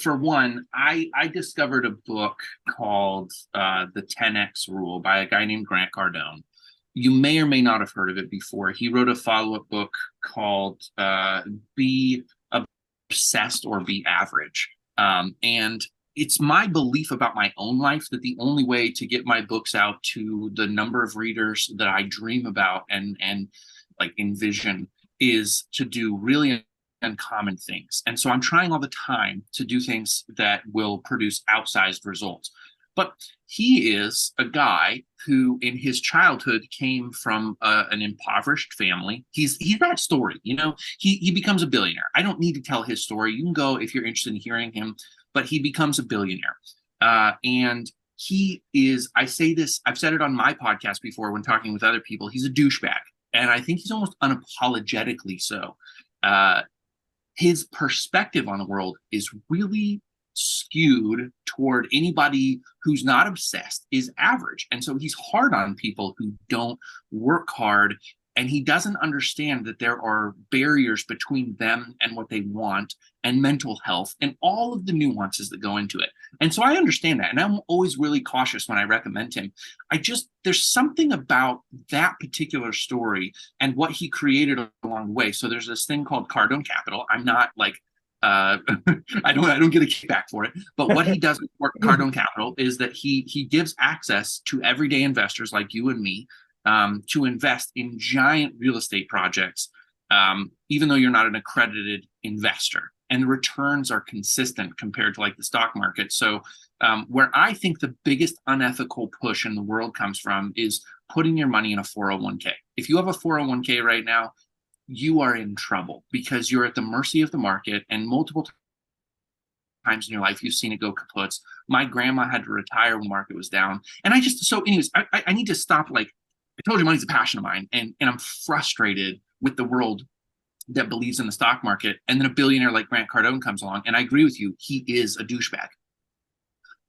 for one, I discovered a book called The 10X Rule by a guy named Grant Cardone. You may or may not have heard of it before. He wrote a follow-up book called Be Obsessed or Be Average. And it's my belief about my own life that the only way to get my books out to the number of readers that I dream about and like envision is to do really uncommon things. And so I'm trying all the time to do things that will produce outsized results. But he is a guy who in his childhood came from an impoverished family. He's that story, he becomes a billionaire. I don't need to tell his story. You can go if you're interested in hearing him, but he becomes a billionaire. And he is, I say this, I've said it on my podcast before when talking with other people, he's a douchebag. And I think he's almost unapologetically so. His perspective on the world is really skewed toward anybody who's not obsessed is average. And so he's hard on people who don't work hard, and he doesn't understand that there are barriers between them and what they want and mental health and all of the nuances that go into it. And so I understand that, and I'm always really cautious when I recommend him. There's something about that particular story and what he created along the way. So there's this thing called Cardone Capital. I'm not like I don't get a kickback for it, but what he does with Cardone Capital is that he gives access to everyday investors like you and me to invest in giant real estate projects, even though you're not an accredited investor, and the returns are consistent compared to like the stock market. So where I think the biggest unethical push in the world comes from is putting your money in a 401k. If you have a 401k right now, you are in trouble because you're at the mercy of the market, and multiple times in your life you've seen it go kaputs. My grandma had to retire when the market was down. And anyways, I need to stop. Like I told you, money's a passion of mine, and I'm frustrated with the world that believes in the stock market. And then a billionaire like Grant Cardone comes along, and I agree with you, he is a douchebag.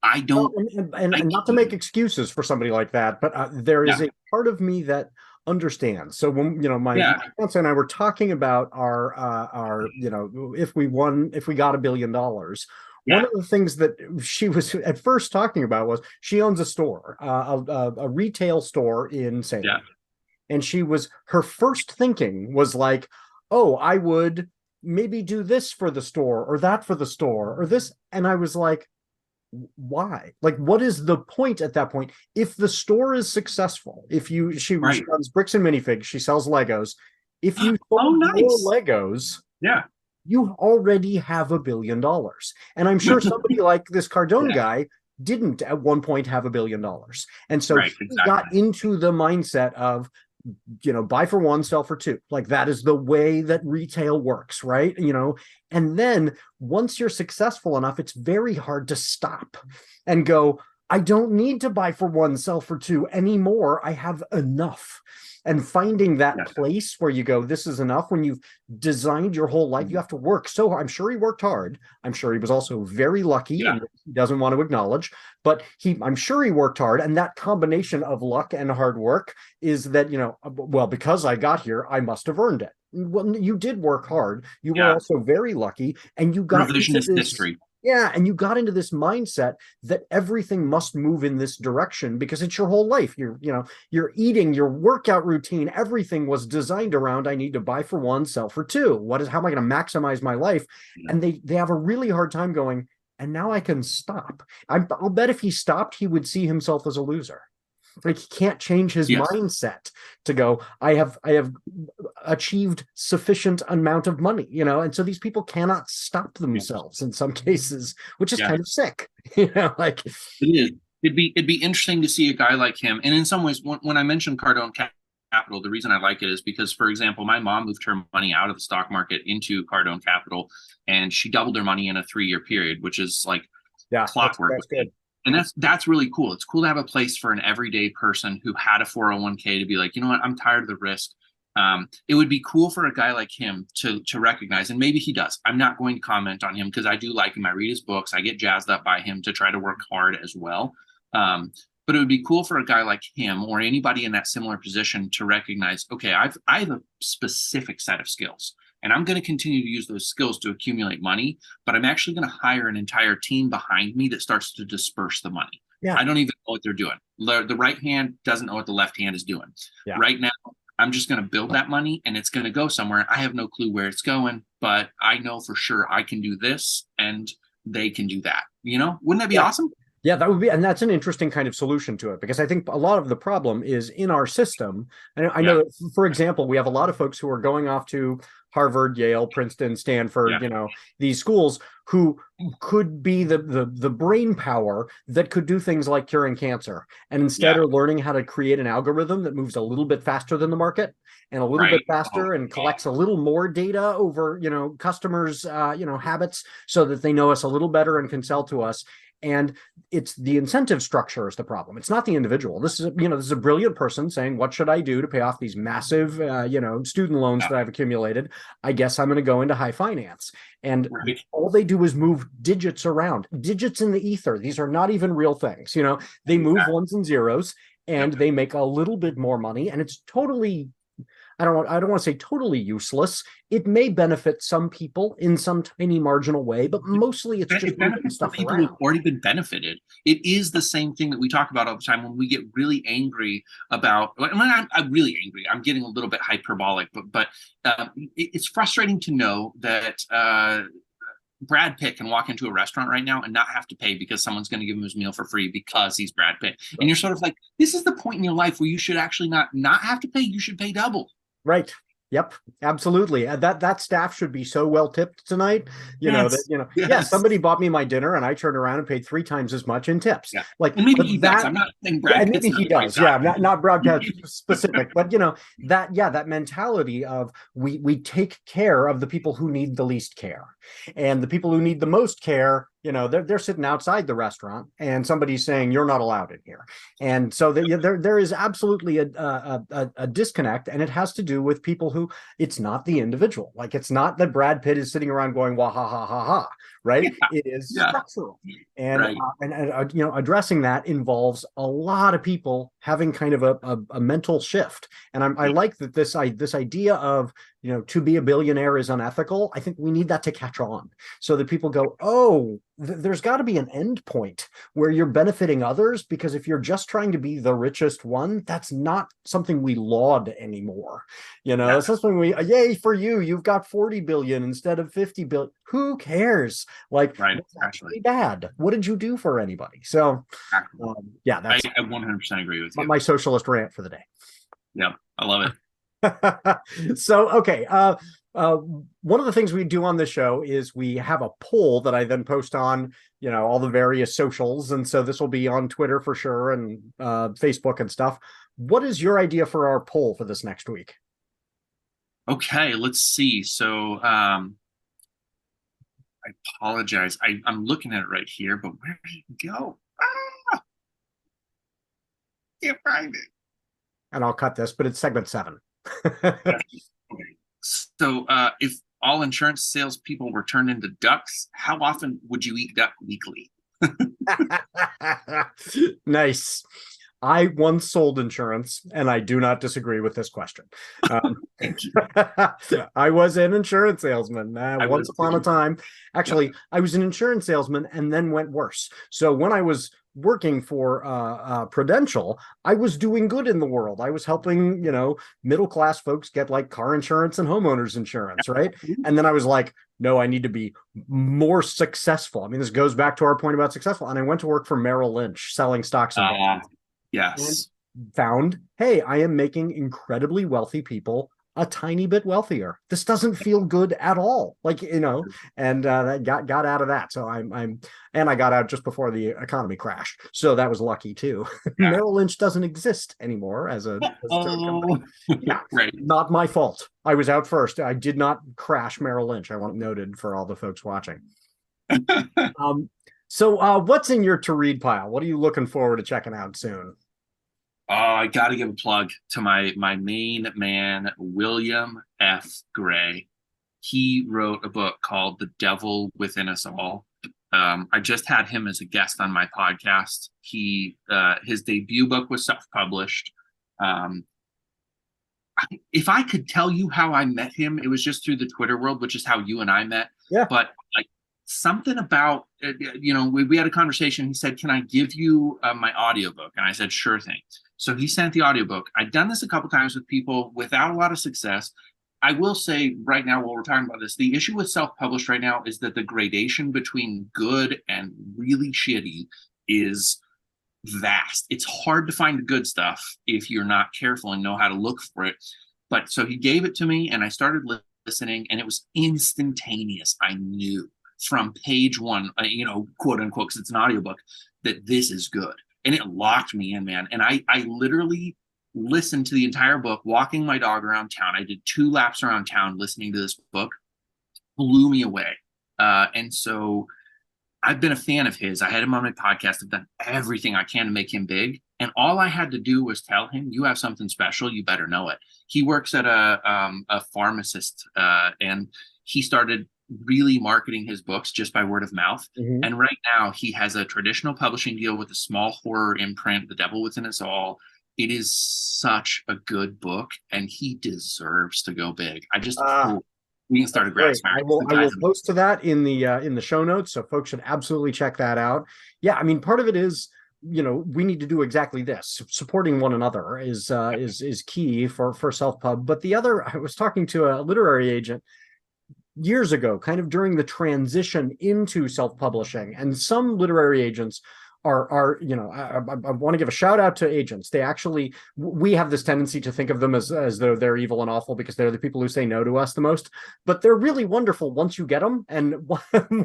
I don't, and not to make excuses for somebody like that, but there is a part of me that understands. So when my fiance and I were talking about our if we got $1 billion, one of the things that she was at first talking about was she owns a store, a retail store in Salem, and her first thinking was like, oh, I would maybe do this for the store or that for the store or this, and I was like, why? Like, what is the point at that point? If the store is successful, she runs bricks and minifigs, she sells Legos. If you sold more Legos, you already have $1 billion. And I'm sure somebody like this Cardone guy didn't at one point have $1 billion. And so he got into the mindset of, buy for one, sell for two. Like that is the way that retail works, right? And then once you're successful enough, it's very hard to stop and go, I don't need to buy for one, sell for two anymore. I have enough. And finding that place where you go, this is enough. When you've designed your whole life, you have to work so hard. I'm sure he worked hard. I'm sure he was also very lucky, and he doesn't want to acknowledge, but I'm sure he worked hard. And that combination of luck and hard work is that, well, because I got here, I must have earned it. Well, you did work hard. You were also very lucky, and you got revisionist history. Yeah, and you got into this mindset that everything must move in this direction because it's your whole life. You're eating, your workout routine, everything was designed around, I need to buy for one, sell for two. How am I going to maximize my life? And they have a really hard time going, and now I can stop. I'll bet if he stopped, he would see himself as a loser. Like he can't change his mindset to go, I have achieved sufficient amount of money, and so these people cannot stop themselves in some cases, which is kind of sick, like it is. It'd be interesting to see a guy like him. And in some ways, when I mentioned Cardone Capital, the reason I like it is because, for example, my mom moved her money out of the stock market into Cardone Capital, and she doubled her money in a 3-year period, which is like clockwork. That's good. And that's really cool. It's cool to have a place for an everyday person who had a 401k to be like, you know what, I'm tired of the risk. It would be cool for a guy like him to recognize, and maybe he does. I'm not going to comment on him because I do like him. I read his books. I get jazzed up by him to try to work hard as well. But it would be cool for a guy like him or anybody in that similar position to recognize, okay, I have a specific set of skills. And I'm going to continue to use those skills to accumulate money, but I'm actually going to hire an entire team behind me that starts to disperse the money. I don't even know what they're doing. The right hand doesn't know what the left hand is doing. Right now, I'm just going to build that money and it's going to go somewhere. I have no clue where it's going, but I know for sure I can do this and they can do that. Wouldn't that be awesome? Yeah, that would be, and that's an interesting kind of solution to it, because I think a lot of the problem is in our system. And I know that, for example, we have a lot of folks who are going off to Harvard, Yale, Princeton, Stanford, these schools who could be the brain power that could do things like curing cancer, and instead are learning how to create an algorithm that moves a little bit faster than the market and a little bit faster and collects a little more data over, customers, habits, so that they know us a little better and can sell to us. And it's the incentive structure is the problem. It's not the individual. This is a brilliant person saying, what should I do to pay off these massive, student loans that I've accumulated? I guess I'm going to go into high finance. And all they do is move digits around, digits in the ether. These are not even real things. They move ones and zeros, and they make a little bit more money. And it's totally, I don't want to say totally useless. It may benefit some people in some tiny marginal way, but mostly it's just moving stuff people around. who've already been benefited. It is the same thing that we talk about all the time when we get really angry about. I'm really angry. I'm getting a little bit hyperbolic, but it's frustrating to know that Brad Pitt can walk into a restaurant right now and not have to pay because someone's going to give him his meal for free because he's Brad Pitt. And you're sort of like, this is the point in your life where you should actually not have to pay. You should pay double. Right. Yep. Absolutely. That staff should be so well tipped tonight. Somebody bought me my dinner and I turned around and paid 3 times as much in tips. Yeah. Like, and maybe he does. I'm not saying Brad Pitt. Maybe he does. Yeah. Not Brad Pitt specific, but that mentality of we take care of the people who need the least care, and the people who need the most care they're sitting outside the restaurant and somebody's saying you're not allowed in here. And so there is absolutely a disconnect, and it has to do with people who, it's not the individual. Like, it's not that Brad Pitt is sitting around going wah ha ha ha ha, right? It is structural. And Right. Addressing that involves a lot of people having kind of a mental shift. And I like that this idea of, to be a billionaire is unethical. I think we need that to catch on, so that people go, oh, there's got to be an end point where you're benefiting others, because if you're just trying to be the richest one, that's not something we laud anymore. It's something yay for you, you've got 40 billion instead of 50 billion. Who cares? Like, Right. that's actually bad. What did you do for anybody? So that's I 100% agree with you. my socialist rant for the day. Yeah, I love it. So, okay. One of the things we do on this show is we have a poll that I then post on, all the various socials. And so this will be on Twitter for sure, and Facebook and stuff. What is your idea for our poll for this next week? Okay, let's see. So I apologize. I'm looking at it right here, but where did it go? Can't find it. And I'll cut this, but it's segment 7. Okay. So if all insurance salespeople were turned into ducks, how often would you eat duck weekly? Nice. I once sold insurance, and I do not disagree with this question. I was an insurance salesman once upon a time. Actually, I was an insurance salesman and then went worse. So when I was working for Prudential, I was doing good in the world. I was helping, middle-class folks get like car insurance and homeowners insurance, right? And then I was like, no, I need to be more successful. I mean, this goes back to our point about successful. And I went to work for Merrill Lynch selling stocks and bonds. Yes. And found, hey, I am making incredibly wealthy people a tiny bit wealthier. This doesn't feel good at all. Like, and that got out of that. So and I got out just before the economy crashed. So that was lucky too. Yeah. Merrill Lynch doesn't exist anymore as a company. Yeah, right. Not my fault. I was out first. I did not crash Merrill Lynch. I want noted for all the folks watching. So what's in your to read pile? What are you looking forward to checking out soon? I got to give a plug to my main man, William F. Gray. He wrote a book called The Devil Within Us All. I just had him as a guest on my podcast. His debut book was self-published. If I could tell you how I met him, it was just through the Twitter world, which is how you and I met. Yeah. But something about, we had a conversation. He said, can I give you my audiobook? And I said, sure thing. So he sent the audiobook. I've done this a couple times with people without a lot of success. I will say right now, while we're talking about this, the issue with self-published right now is that the gradation between good and really shitty is vast. It's hard to find the good stuff if you're not careful and know how to look for it. But so he gave it to me and I started listening, and it was instantaneous. I knew from page one, quote unquote, because it's an audiobook, that this is good. And it locked me in, man. And I literally listened to the entire book walking my dog around town. I did 2 laps around town listening to this book. Blew me away. And so I've been a fan of his. I had him on my podcast. I've done everything I can to make him big. And all I had to do was tell him, you have something special. You better know it. He works at a pharmacist, and he started really marketing his books just by word of mouth. Mm-hmm. And right now he has a traditional publishing deal with a small horror imprint, The Devil Within Us All. It is such a good book, and he deserves to go big. We can start a grass fire. I will post to that in the show notes, so folks should absolutely check that out. Yeah, I mean, part of it is, we need to do exactly this. Supporting one another is key for self-pub. But the other, I was talking to a literary agent years ago, kind of during the transition into self-publishing, and some literary agents are I want to give a shout out to agents. They actually, we have this tendency to think of them as though they're evil and awful because they're the people who say no to us the most, but they're really wonderful once you get them. And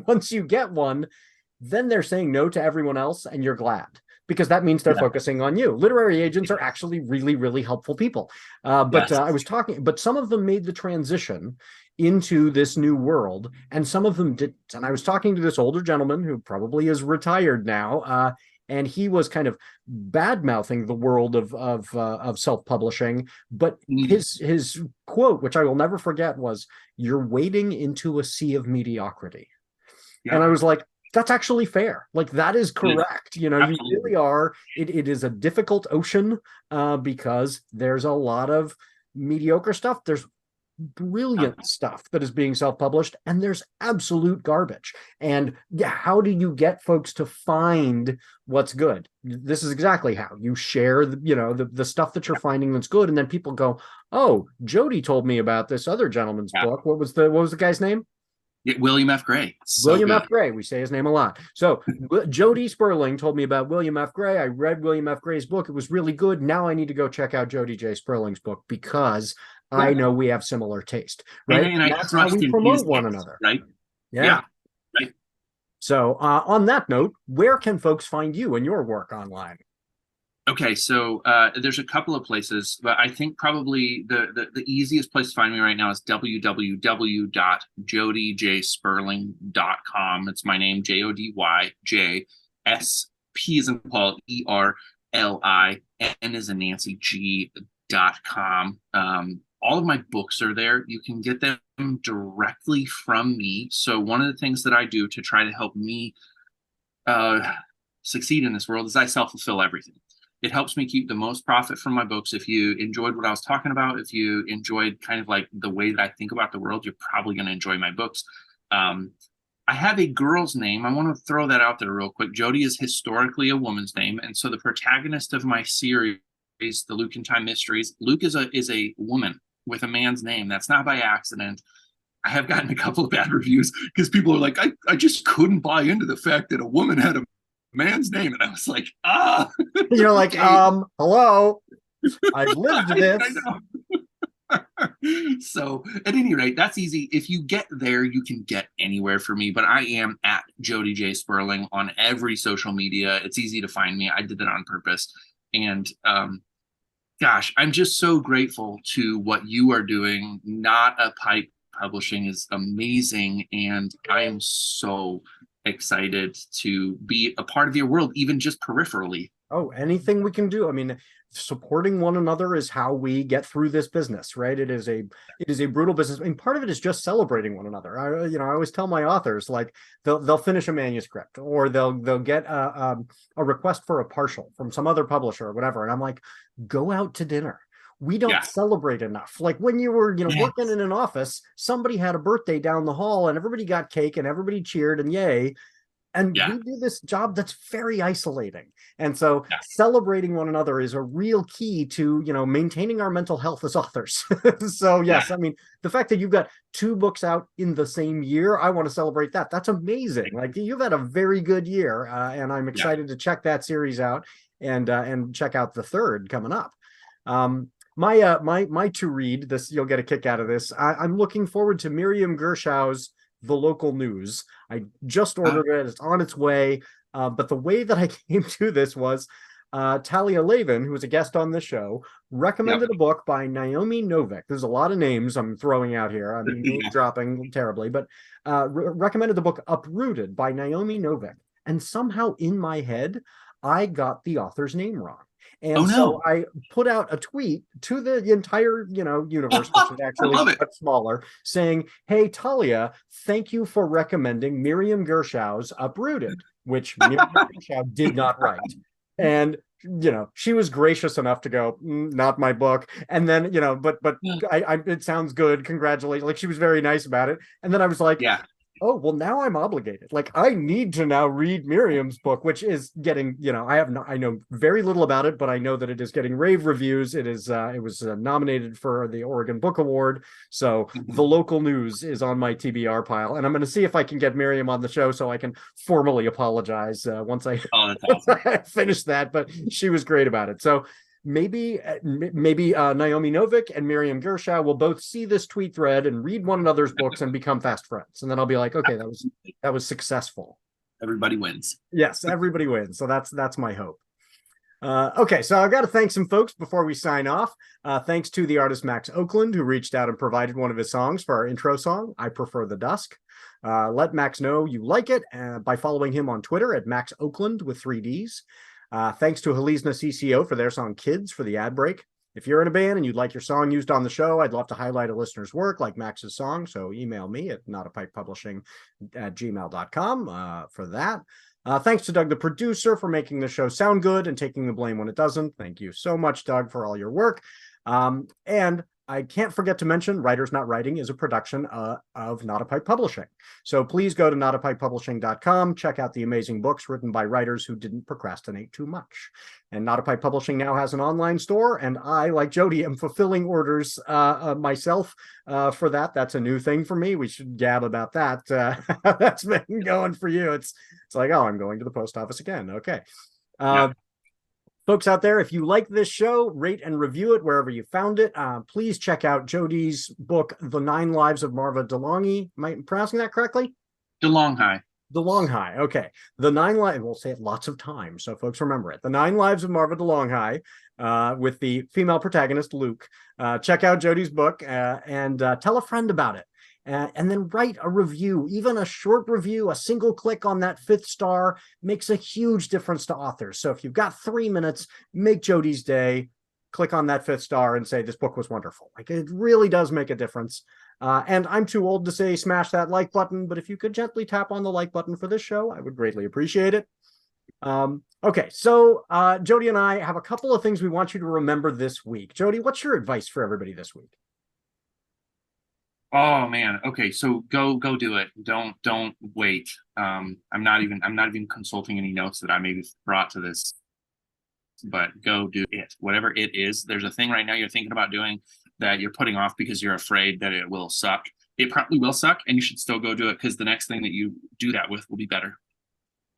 once you get one, then they're saying no to everyone else, and you're glad, because that means they're focusing on you. Literary agents are actually really, really helpful people. But I was talking, but some of them made the transition into this new world, and some of them didn't. And I was talking to this older gentleman who probably is retired now, and he was kind of bad mouthing the world of self-publishing. But his quote, which I will never forget, was, "You're wading into a sea of mediocrity." Yeah. And I was like, that's actually fair. Like, that is correct. You know, absolutely. You really are. It is a difficult ocean because there's a lot of mediocre stuff. There's brilliant stuff that is being self-published, and there's absolute garbage. And yeah, how do you get folks to find what's good? This is exactly how you share the stuff that you're finding that's good, and then people go, oh, Jody told me about this other gentleman's book. What was the guy's name? William F. Gray. William F. Gray. We say his name a lot. So Jody Sperling told me about William F. Gray. I read William F. Gray's book. It was really good. Now I need to go check out Jody J. Sperling's book because I know we have similar taste, right? And that's how we promote one another, right? Yeah. Right. So on that note, where can folks find you and your work online? Okay, so there's a couple of places, but I think probably the easiest place to find me right now is www.jodyjsperling.com. It's my name, JODYJSP as in Paul, ERLI, N as in Nancy, G.com. All of my books are there. You can get them directly from me. So one of the things that I do to try to help me succeed in this world is I self-fulfill everything. It helps me keep the most profit from my books. If you enjoyed what I was talking about, if you enjoyed kind of like the way that I think about the world, you're probably going to enjoy my books. I have a girl's name. I want to throw that out there real quick. Jody is historically a woman's name. And so the protagonist of my series, the Luke in Time Mysteries, Luke is a woman with a man's name. That's not by accident. I have gotten a couple of bad reviews because people are like, I just couldn't buy into the fact that a woman had a man's name, and I was like, you're like, hello, I've lived this. I know. So at any rate, that's easy. If you get there, you can get anywhere for me, but I am at Jody J Sperling on every social media. It's easy to find me. I did that on purpose. And gosh, I'm just so grateful to what you are doing. Not a Pipe Publishing is amazing, and I am so excited to be a part of your world, even just peripherally. Oh, anything we can do. I mean, supporting one another is how we get through this business, right? It is a brutal business. I mean, part of it is just celebrating one another. I always tell my authors, like, they'll finish a manuscript, or they'll get a request for a partial from some other publisher or whatever, and I'm like, go out to dinner. We don't celebrate enough. Like when you were, working in an office, somebody had a birthday down the hall and everybody got cake and everybody cheered and yay. And we do this job that's very isolating. And so celebrating one another is a real key to, maintaining our mental health as authors. So yes, I mean, the fact that you've got 2 books out in the same year, I want to celebrate that. That's amazing. Like, you've had a very good year, and I'm excited to check that series out and check out the 3rd coming up. My to read this, you'll get a kick out of this. I'm looking forward to Miriam Gershow's The Local News. I just ordered it. It's on its way. But the way that I came to this was Talia Lavin, who was a guest on the show, recommended a book by Naomi Novik. There's a lot of names I'm throwing out here. I'm name dropping terribly, but recommended the book Uprooted by Naomi Novik. And somehow in my head, I got the author's name wrong. And so I put out a tweet to the entire, universe, which is actually much smaller, saying, hey, Talia, thank you for recommending Miriam Gershow's Uprooted, which Miriam Gershow did not write. And, she was gracious enough to go, not my book. And then, but it sounds good. Congratulations. Like, she was very nice about it. And then I was like, oh, well, now I'm obligated. Like, I need to now read Miriam's book, which is getting, I know very little about it, but I know that it is getting rave reviews. It was nominated for the Oregon Book Award. So The Local News is on my TBR pile. And I'm going to see if I can get Miriam on the show so I can formally apologize once I finish that. But she was great about it. So maybe Naomi Novik and Miriam Gershow will both see this tweet thread and read one another's books and become fast friends. And then I'll be like, okay, that was successful. Everybody wins. Yes, everybody wins. So that's my hope. Okay, so I've got to thank some folks before we sign off. Thanks to the artist Max Oakland, who reached out and provided one of his songs for our intro song, I Prefer the Dusk. Let Max know you like it by following him on Twitter at Max Oakland with 3 Ds. Thanks to Halizna CCO for their song Kids for the ad break. If you're in a band and you'd like your song used on the show, I'd love to highlight a listener's work like Max's song, so email me at notapikepublishing@gmail.com for that. Thanks to Doug, the producer, for making the show sound good and taking the blame when it doesn't. Thank you so much, Doug, for all your work. And I can't forget to mention Writers Not Writing is a production of Not a Pike Publishing. So please go to notapikepublishing.com, check out the amazing books written by writers who didn't procrastinate too much. And Not a Pike Publishing now has an online store, and I, like Jody, am fulfilling orders myself for that. That's a new thing for me. We should gab about that. That's been going for you. It's like, oh, I'm going to the post office again. Okay. Folks out there, if you like this show, rate and review it wherever you found it. Please check out Jody's book, The 9 Lives of Marva DeLonghhi. Am I pronouncing that correctly? DeLonghi. DeLonghi, okay. The 9 Lives, we'll say it lots of times, so folks remember it. The 9 Lives of Marva DeLonghhi, with the female protagonist, Luke. Check out Jody's book and tell a friend about it. And then write a review, even a short review. A single click on that 5th star makes a huge difference to authors. So if you've got 3 minutes, make Jody's day, click on that 5th star and say, this book was wonderful. Like, it really does make a difference. And I'm too old to say smash that like button, but if you could gently tap on the like button for this show, I would greatly appreciate it. Okay, so Jody and I have a couple of things we want you to remember this week. Jody, what's your advice for everybody this week? Oh man. Okay. So go do it. Don't wait. I'm not even consulting any notes that I maybe brought to this, but go do it. Whatever it is, there's a thing right now you're thinking about doing that you're putting off because you're afraid that it will suck. It probably will suck, and you should still go do it, because the next thing that you do that with will be better.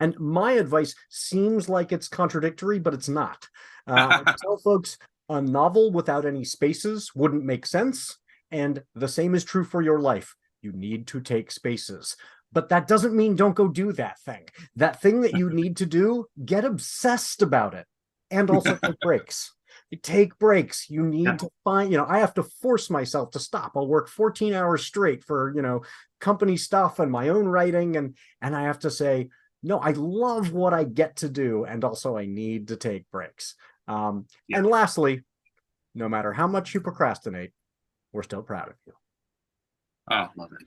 And my advice seems like it's contradictory, but it's not. I tell folks a novel without any spaces wouldn't make sense. And the same is true for your life. You need to take spaces. But that doesn't mean don't go do that thing. That thing that you need to do, get obsessed about it. And also take breaks. Take breaks. You need to find, I have to force myself to stop. I'll work 14 hours straight for, company stuff and my own writing. And I have to say, no, I love what I get to do. And also I need to take breaks. And lastly, no matter how much you procrastinate, we're still proud of you. Oh, love it.